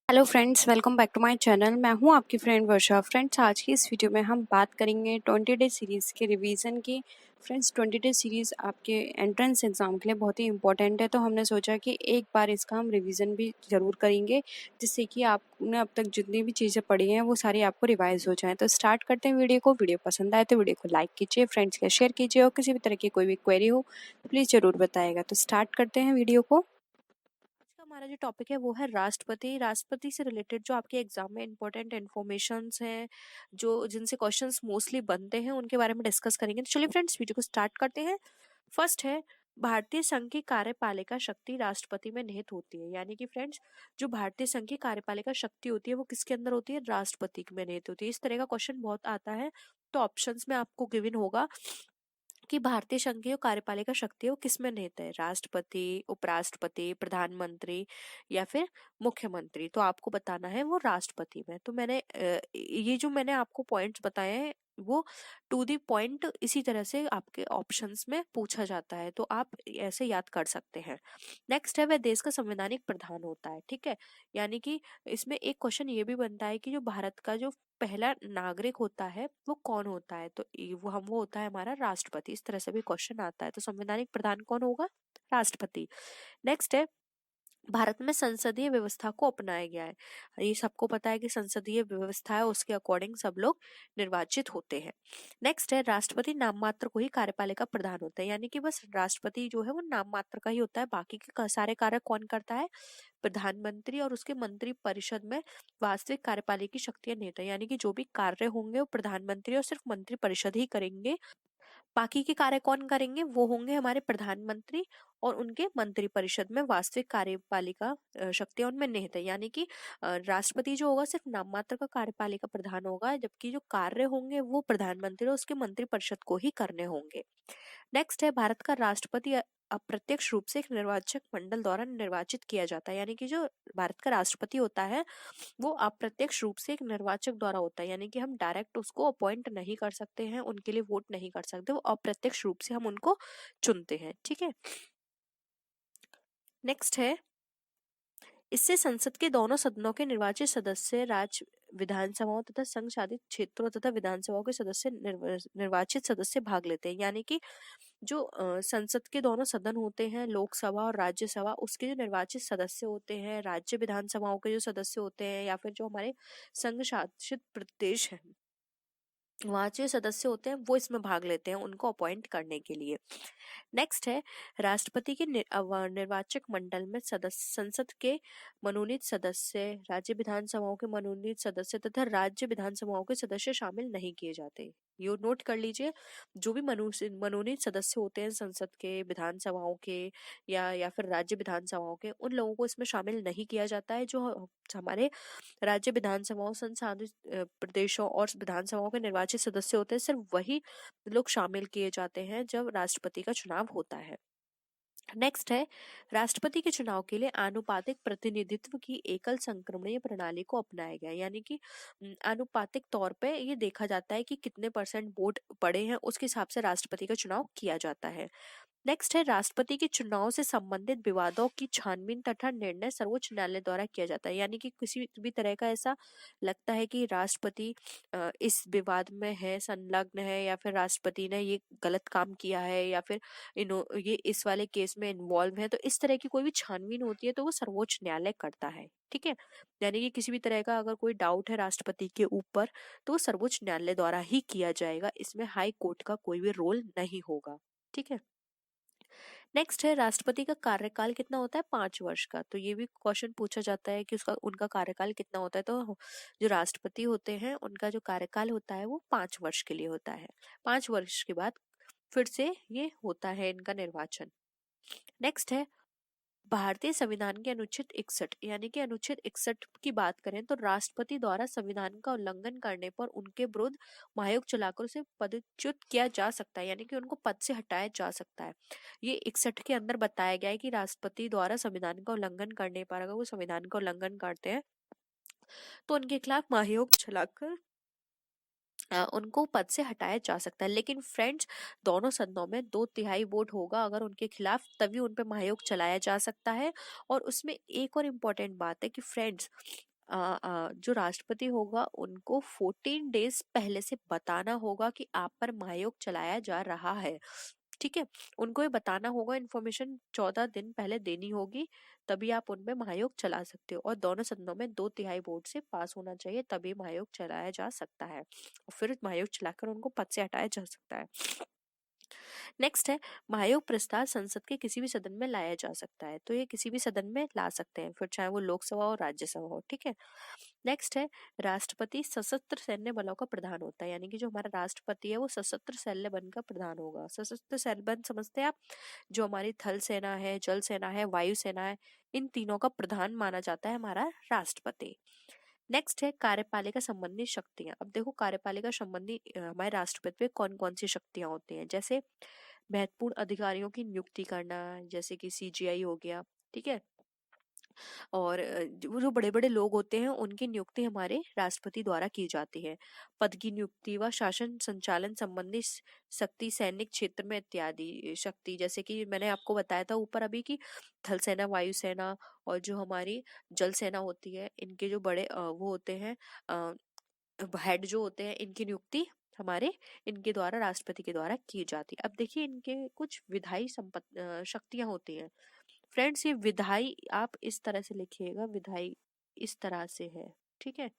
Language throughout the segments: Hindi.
Hello friends, welcome back to my channel. मैं हूं आपकी फ्रेंड वर्षा। फ्रेंड्स, आज की इस वीडियो में हम बात करेंगे 20 डे सीरीज़ के रिवीजन की। फ्रेंड्स, 20 डे सीरीज़ आपके एंट्रेंस एग्ज़ाम के लिए बहुत ही इंपॉर्टेंट है, तो हमने सोचा कि एक बार इसका हम रिवीजन भी ज़रूर करेंगे, जिससे कि आपने अब तक जितनी भी चीज़ें पढ़ी हैं वो सारी आपको रिवाइज हो जाएँ। तो स्टार्ट करते हैं वीडियो को। वीडियो पसंद आए तो वीडियो को लाइक कीजिए, फ्रेंड्स के शेयर कीजिए, और किसी भी तरह की कोई भी क्वेरी हो तो प्लीज़ ज़रूर बताइएगा। तो स्टार्ट करते हैं वीडियो को। का हमारा जो टॉपिक है वो है राष्ट्रपति। राष्ट्रपति से रिलेटेड जो आपके एग्जाम में इंपॉर्टेंट इन्फॉर्मेशंस हैं, जो जिनसे क्वेश्चंस मोस्टली बनते हैं, उनके बारे में डिस्कस करेंगे। तो चलिए फ्रेंड्स, वीडियो को स्टार्ट करते हैं। फर्स्ट है, भारतीय संघ की कार्यपालिका शक्ति राष्ट्रपति में निहित होती है। यानी कि फ्रेंड्स, जो भारतीय संघ की कार्यपालिका शक्ति होती है वो किसके अंदर होती है? राष्ट्रपति में निहित होती है। इस तरह का क्वेश्चन बहुत आता है, तो ऑप्शंस में आपको गिवन होगा कि भारतीय संघ की जो कार्यपालिका शक्ति है वो किसमें निहित है? राष्ट्रपति, उपराष्ट्रपति, प्रधानमंत्री या फिर मुख्यमंत्री। तो आपको बताना है वो राष्ट्रपति में। तो ये जो मैंने आपको पॉइंट्स बताए हैं वो टू दी पॉइंट इसी तरह से आपके ऑप्शंस में पूछा जाता है, तो आप ऐसे याद कर सकते हैं। नेक्स्ट है, वह देश का संवैधानिक प्रधान होता है। ठीक है, यानी कि इसमें एक क्वेश्चन ये भी बनता है कि जो भारत का जो पहला नागरिक होता है वो कौन होता है? तो वो होता है हमारा राष्ट्रपति। इस तरह से भी क्वेश्चन आता है। तो संवैधानिक प्रधान कौन होगा? राष्ट्रपति। नेक्स्ट है, भारत में संसदीय व्यवस्था को अपनाया गया है। ये सबको पता है कि संसदीय व्यवस्था है, उसके अकॉर्डिंग सब लोग निर्वाचित होते हैं। नेक्स्ट है, राष्ट्रपति नाम मात्र को ही कार्यपालिका प्रधान होता है। यानी कि बस राष्ट्रपति जो है वो नाम मात्र का ही होता है, बाकी के सारे कार्य कौन करता है? प्रधानमंत्री और उसके मंत्री परिषद में वास्तविक कार्यपालिका शक्तियां नहीं होती। यानी कि जो भी कार्य होंगे वो प्रधानमंत्री और सिर्फ मंत्री परिषद ही करेंगे, बाकी के कार्य कौन करेंगे? वो होंगे हमारे प्रधानमंत्री और उनके मंत्री परिषद में वास्तविक कार्यपालिका शक्तियां उनमें निहित है। यानी कि राष्ट्रपति जो होगा सिर्फ नाम मात्र का कार्यपालिका प्रधान होगा, जबकि जो कार्य होंगे वो प्रधानमंत्री और उसके मंत्री परिषद को ही करने होंगे। नेक्स्ट है, भारत का राष्ट्रपति अप्रत्यक्ष रूप से एक निर्वाचक मंडल द्वारा निर्वाचित किया जाता है। यानी कि जो भारत का राष्ट्रपति होता है वो अप्रत्यक्ष रूप से एक निर्वाचक द्वारा होता है। यानी कि हम डायरेक्ट उसको अपॉइंट नहीं कर सकते हैं, उनके लिए वोट नहीं कर सकते, वो अप्रत्यक्ष रूप से हम उनको चुनते हैं। ठीक है, नेक्स्ट है, इससे संसद के दोनों सदनों के निर्वाचित सदस्य राज्य विधानसभाओं तथा संघ शासित क्षेत्रों तथा विधानसभाओं के सदस्य निर्वाचित सदस्य भाग लेते हैं। यानी कि जो संसद के दोनों सदन होते हैं, लोकसभा और राज्यसभा, उसके जो निर्वाचित सदस्य होते हैं, राज्य विधानसभाओं के जो सदस्य होते हैं, या फिर जो हमारे संघ शासित प्रदेश है वहाँ जो सदस्य होते हैं वो इसमें भाग लेते हैं उनको अपॉइंट करने के लिए। नेक्स्ट है, राष्ट्रपति के निर्वाचक मंडल में सदस्य संसद के मनोनीत सदस्य, राज्य विधानसभाओं के मनोनीत सदस्य तथा राज्य विधानसभाओं के सदस्य शामिल नहीं किए जाते। ये नोट कर लीजिए, जो भी मनोनीत सदस्य होते हैं संसद के, विधानसभाओं के या फिर राज्य विधानसभाओं के, उन लोगों को इसमें शामिल नहीं किया जाता है। जो हमारे राज्य विधानसभाओं, संसाधित प्रदेशों और विधानसभाओं के निर्वाचित सदस्य होते हैं, सिर्फ वही लोग शामिल किए जाते हैं जब राष्ट्रपति का चुनाव होता है। नेक्स्ट है, राष्ट्रपति के चुनाव के लिए आनुपातिक प्रतिनिधित्व की एकल संक्रमणीय प्रणाली को अपनाया गया। यानी कि आनुपातिक तौर पे ये देखा जाता है कि कितने परसेंट वोट पड़े हैं, उसके हिसाब से राष्ट्रपति का चुनाव किया जाता है। नेक्स्ट है, राष्ट्रपति के चुनाव से संबंधित विवादों की छानबीन तथा निर्णय सर्वोच्च न्यायालय द्वारा किया जाता है। यानी कि किसी भी तरह का ऐसा लगता है कि राष्ट्रपति इस विवाद में है, संलग्न है, या फिर राष्ट्रपति ने ये गलत काम किया है, या फिर ये इस वाले केस में इन्वॉल्व है, तो इस तरह की कोई भी छानबीन होती है तो वो सर्वोच्च न्यायालय करता है। ठीक है, यानी कि किसी भी तरह का अगर कोई डाउट है राष्ट्रपति के ऊपर तो वो सर्वोच्च न्यायालय द्वारा ही किया जाएगा, इसमें हाई कोर्ट का कोई भी रोल नहीं होगा। ठीक है, नेक्स्ट है, राष्ट्रपति का कार्यकाल कितना होता है? 5 वर्ष का। तो ये भी क्वेश्चन पूछा जाता है कि उसका उनका कार्यकाल कितना होता है। तो जो राष्ट्रपति होते हैं उनका जो कार्यकाल होता है वो 5 वर्ष के लिए होता है। 5 वर्ष के बाद फिर से ये होता है इनका निर्वाचन। नेक्स्ट है, भारतीय संविधान के अनुच्छेद 61, यानी कि अनुच्छेद 61 की बात करें तो राष्ट्रपति द्वारा संविधान का उल्लंघन करने पर उनके विरुद्ध महाभियोग चलाकर उसे पदच्युत किया जा सकता है। यानी कि उनको पद से हटाया जा सकता है। ये 61 के अंदर बताया गया है कि राष्ट्रपति द्वारा संविधान का उल्लंघन करने पर अगर वो संविधान का उल्लंघन करते हैं तो उनके खिलाफ महाभियोग चलाकर उनको पद से हटाया जा सकता है। लेकिन फ्रेंड्स, दोनों सदनों में 2/3 वोट होगा अगर उनके खिलाफ, तभी उन पे महाभियोग चलाया जा सकता है। और उसमें एक और इम्पोर्टेंट बात है कि फ्रेंड्स, जो राष्ट्रपति होगा उनको 14 डेज पहले से बताना होगा कि आप पर महायोग चलाया जा रहा है। ठीक है, उनको ये बताना होगा, इन्फॉर्मेशन 14 दिन पहले देनी होगी, तभी आप उनपे महायोग चला सकते हो। और दोनों सदनों में 2/3 वोट से पास होना चाहिए, तभी महायोग चलाया जा सकता है, और फिर महायोग चलाकर उनको पद से हटाया जा सकता है। नेक्स्ट है, महायोग प्रस्ताव संसद के किसी भी सदन में लाया जा सकता है। तो ये किसी भी सदन में ला सकते हैं, फिर चाहे वो लोकसभा हो राज्यसभा हो। ठीक है, नेक्स्ट है, राष्ट्रपति सशस्त्र सैन्य बलों का प्रधान होता है, यानी कि जो हमारा राष्ट्रपति है वो सशस्त्र सैन्य बल का प्रधान होगा। सशस्त्र सैन्य बल समझते हैं आप, जो हमारी थल सेना है, जल सेना है, वायु सेना है, इन तीनों का प्रधान माना जाता है हमारा राष्ट्रपति। नेक्स्ट है, कार्यपालिका संबंधी शक्तियां। अब देखो, कार्यपालिका संबंधी हमारे राष्ट्रपति पे कौन कौन सी शक्तियां होती हैं, जैसे महत्वपूर्ण अधिकारियों की नियुक्ति करना, जैसे कि सीजीआई हो गया। ठीक है, और वो जो बड़े बड़े लोग होते हैं उनकी नियुक्ति हमारे राष्ट्रपति द्वारा की जाती है। पद की नियुक्ति व शासन संचालन संबंधी शक्ति, सैनिक क्षेत्र में इत्यादि शक्ति, जैसे कि मैंने आपको बताया था ऊपर अभी कि थल सेना, वायु सेना और जो हमारी जल सेना होती है, इनके जो बड़े वो होते हैं, हेड जो होते हैं, इनकी नियुक्ति हमारे इनके द्वारा, राष्ट्रपति के द्वारा की जाती है। अब देखिए, इनके कुछ विधायी शक्तियां होती हैं। फ्रेंड्स, ये विधायी आप इस तरह से लिखिएगा, विधायी इस तरह से है। ठीक है,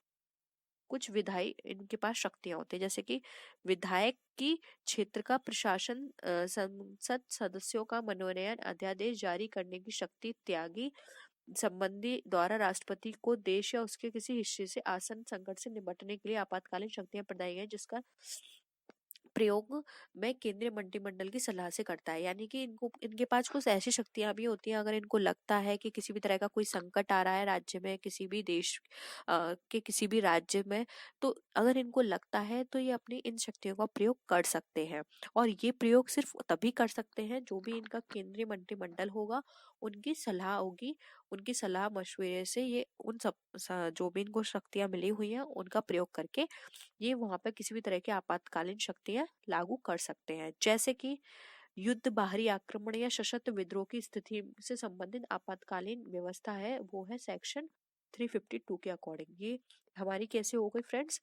कुछ विधायी इनके पास शक्तियां होती है, जैसे कि विधायक की क्षेत्र का प्रशासन, संसद सदस्यों का मनोनयन, अध्यादेश जारी करने की शक्ति, त्यागी संबंधी द्वारा राष्ट्रपति को देश या उसके किसी हिस्से से आसन संकट से निपटने के लिए आपातकालीन शक्तियां प्रदान गई, जिसका प्रयोग में केंद्रीय मंत्रिमंडल की सलाह से करता है। यानी कि इनको, इनके पास कुछ ऐसी शक्तियां भी होती हैं, अगर इनको लगता है कि किसी भी तरह का कोई संकट आ रहा है राज्य में, किसी भी देश के किसी भी राज्य में, तो अगर इनको लगता है तो ये अपनी इन शक्तियों का प्रयोग कर सकते हैं। और ये प्रयोग सिर्फ तभी कर सकते हैं जो भी इनका केंद्रीय मंत्रिमंडल होगा, उनकी सलाह होगी, उनकी सलाह मशवरे से ये उन सब जो भी इनको शक्तियां मिली हुई हैं उनका प्रयोग करके ये वहां पर किसी भी तरह की आपातकालीन शक्तियां लागू कर सकते हैं। जैसे कि युद्ध, बाहरी आक्रमण या सशस्त्र विद्रोह की स्थिति से संबंधित आपातकालीन व्यवस्था है, वो है सेक्शन 352 के अकॉर्डिंग। ये हमारी कैसे हो गई फ्रेंड्स,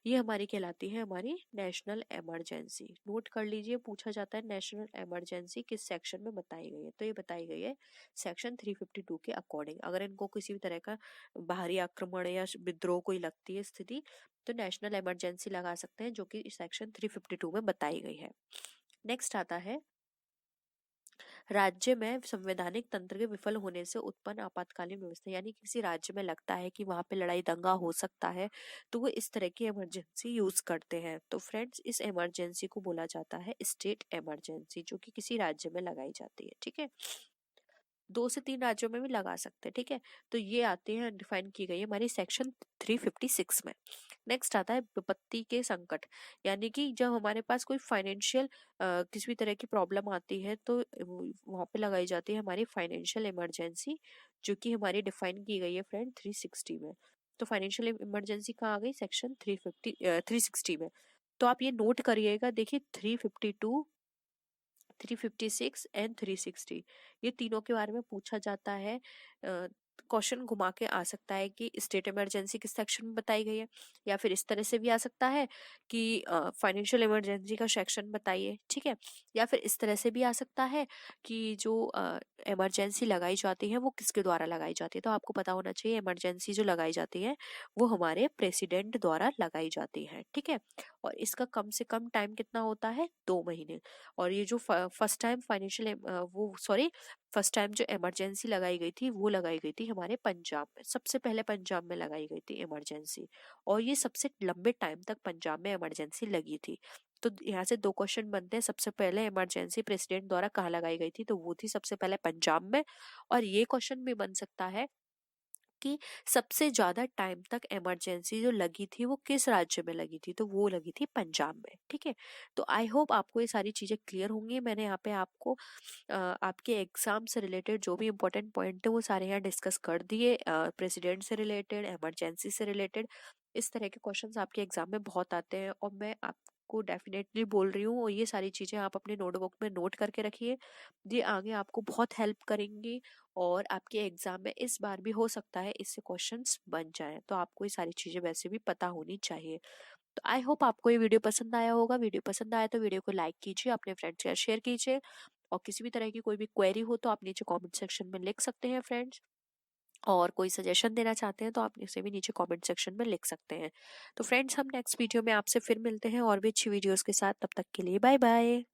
ये हमारी कहलाती है हमारी नेशनल इमरजेंसी। नोट कर लीजिए, पूछा जाता है नेशनल इमरजेंसी किस सेक्शन में बताई गई है, तो ये बताई गई है सेक्शन 352 के अकॉर्डिंग। अगर इनको किसी भी तरह का बाहरी आक्रमण या विद्रोह कोई लगती है स्थिति, तो नेशनल इमरजेंसी लगा सकते हैं, जो कि सेक्शन 352 में बताई गई है। नेक्स्ट आता है, राज्य में संवैधानिक तंत्र के विफल होने से उत्पन्न आपातकालीन व्यवस्था, यानी किसी राज्य में लगता है कि वहां पे लड़ाई दंगा हो सकता है, तो वो इस तरह की इमरजेंसी यूज करते हैं। तो फ्रेंड्स, इस इमरजेंसी को बोला जाता है स्टेट इमरजेंसी, जो कि किसी राज्य में लगाई जाती है। ठीक है, 2 से 3 राज्यों में भी लगा सकते हैं। ठीक है, तो ये आते हैं, डिफाइन की गई है हमारी सेक्शन 356 में। नेक्स्ट आता है विपत्ति के संकट, यानी कि जब हमारे पास कोई फाइनेंशियल किसी भी तरह की प्रॉब्लम आती है, तो वहां पे लगाई जाती है हमारी फाइनेंशियल इमरजेंसी, जो कि हमारी डिफाइन की गई है फ्रेंड 360 में। तो फाइनेंशियल इमरजेंसी कहाँ आ गई, सेक्शन 360 में। तो आप ये नोट करिएगा, देखिए 352, 356 एंड 360, ये तीनों के बारे में पूछा जाता है। क्वेश्चन घुमा के आ सकता है कि स्टेट इमरजेंसी किस सेक्शन में बताई गई है, या फिर इस तरह से भी आ सकता है कि फाइनेंशियल इमरजेंसी का सेक्शन बताइए। ठीक है, या फिर इस तरह से भी आ सकता है कि जो इमरजेंसी लगाई जाती है वो किसके द्वारा लगाई जाती है। तो आपको पता होना चाहिए, इमरजेंसी जो लगाई जाती है वो हमारे प्रेसिडेंट द्वारा लगाई जाती है। ठीक है, और इसका कम से कम टाइम कितना होता है, 2 महीने। और ये जो फर्स्ट टाइम फाइनेंशियल वो सॉरी फर्स्ट टाइम जो इमरजेंसी लगाई गई थी, वो लगाई गई थी हमारे पंजाब में, सबसे पहले पंजाब में लगाई गई थी इमरजेंसी, और ये सबसे लंबे टाइम तक पंजाब में इमरजेंसी लगी थी। तो यहाँ से 2 क्वेश्चन बनते हैं, सबसे पहले इमरजेंसी प्रेसिडेंट द्वारा कहाँ लगाई गई थी, तो वो थी सबसे पहले पंजाब में। और ये क्वेश्चन भी बन सकता है कि सबसे ज्यादा टाइम तक इमरजेंसी जो लगी थी वो किस राज्य में लगी थी, तो वो लगी थी पंजाब में। ठीक है, तो आई होप आपको ये सारी चीजें क्लियर होंगी। मैंने यहाँ पे आपको आपके एग्जाम से रिलेटेड जो भी इंपॉर्टेंट पॉइंट है वो सारे यहाँ डिस्कस कर दिए, प्रेसिडेंट से रिलेटेड, इमरजेंसी से रिलेटेड। इस तरह के क्वेश्चंस आपके एग्जाम में बहुत आते हैं, और मैं आप आपको डेफिनेटली बोल रही हूँ, और ये सारी चीज़ें आप अपने नोटबुक में नोट करके रखिए। ये आगे आपको बहुत हेल्प करेंगी, और आपके एग्जाम में इस बार भी हो सकता है इससे क्वेश्चंस बन जाएं, तो आपको ये सारी चीज़ें वैसे भी पता होनी चाहिए। तो आई होप आपको ये वीडियो पसंद आया होगा। वीडियो पसंद आया तो वीडियो को लाइक कीजिए, अपने फ्रेंड्स के साथ शेयर कीजिए, और किसी भी तरह की कोई भी क्वेरी हो तो आप नीचे कमेंट सेक्शन में लिख सकते हैं फ्रेंड्स। और कोई सजेशन देना चाहते हैं तो आप इसे भी नीचे कमेंट सेक्शन में लिख सकते हैं। तो फ्रेंड्स, हम नेक्स्ट वीडियो में आपसे फिर मिलते हैं और भी अच्छी वीडियोस के साथ। तब तक के लिए बाय बाय।